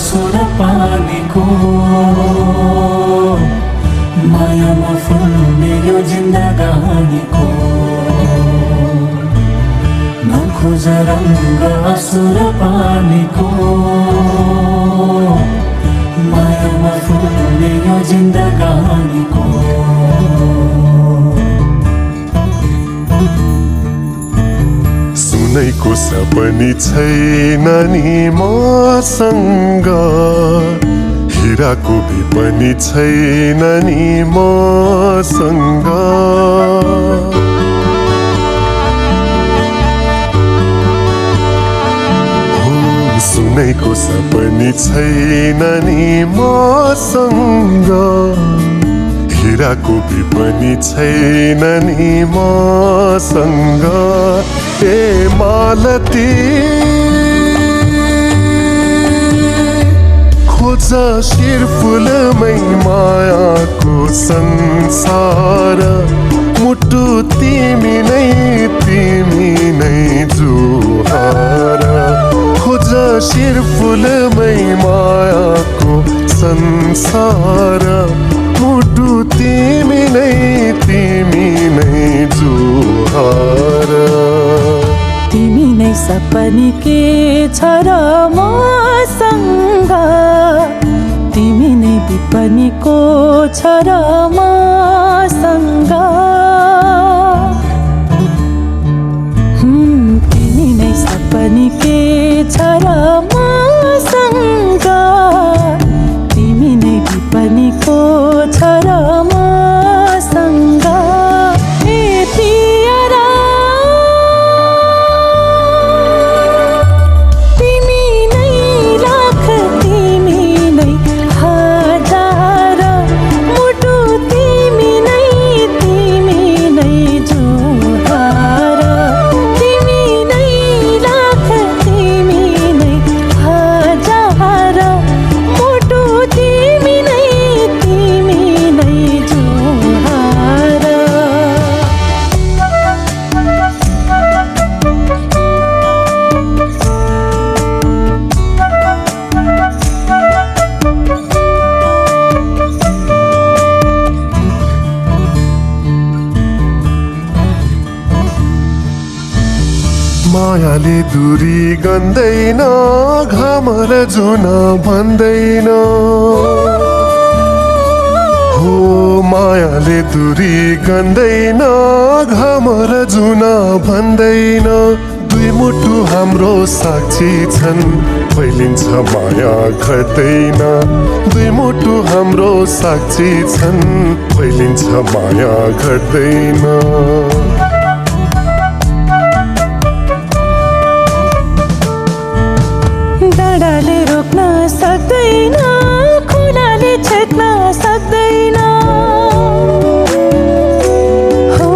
आँसु र पानीको मायामा फुल्ने यो जिन्दगानीको नखोज रङ्ग आँसु र पानीको मायामा फुल्ने यो जिन्दगानीको सुनैको सपनी छैन नि मसँग हिराको भी पनि छैन नि मसँग सुनैको सपनी छैन नि मसँग हिराको भी पनि छैन नि मसँग ए मालती खोज शिरफुलमै मायाको संसार मुटु तिमी नै जुहार खोज शिरफुलमै मायाको संसार मुटु तिमी नै जुहार तिमी नै सपनी के छ र मसँग तिमी नै विपनीको छ र मसँग तिमी नै सपनी के छ र मसँग तिमी नै विपनीको छ र मसँग ए पियरा मायाले दूरी गन्दैन घाम र जुन भन्दैन हो मायाले दूरी गन्दैन घाम र जुन भन्दैन दुई मुटु हाम्रो साक्षी छन् फैलिन्छ माया घट्दैन दुई मुटु हाम्रो साक्षी छन् फैलिन्छ माया घट्दैन डाँडाले रोक्न सक्दैन खोलाले छेक्न सक्दैन हो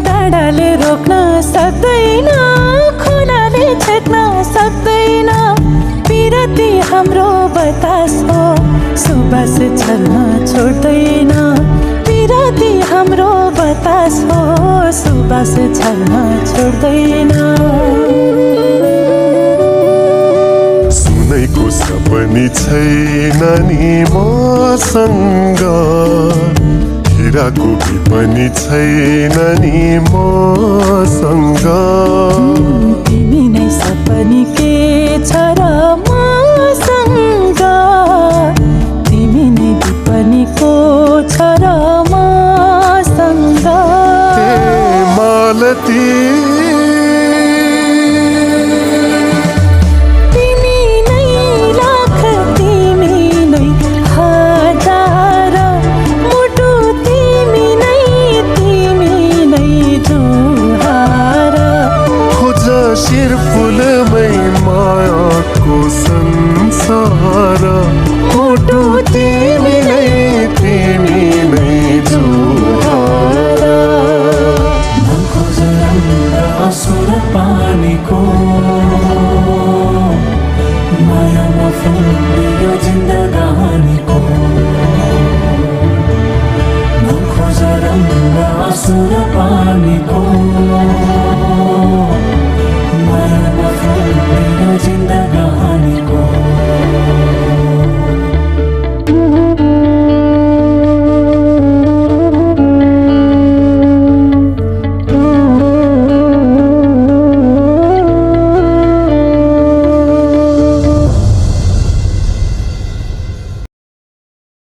डाँडाले रोक्न सक्दैन खोलाले छेक्न सक्दैन पिरती हाम्रो बतास हो सुबास छल्न छोड्दैन पिरती हाम्रो बतास हो सुबास छल्न छोड्दैन सुनैको सपनी छैन नि मसँग हिराको भी पनि छैन नि मसँग तिमी नै सपनी के छ र मसँग तिमी नै विपनीको छ र मसँग ए मालती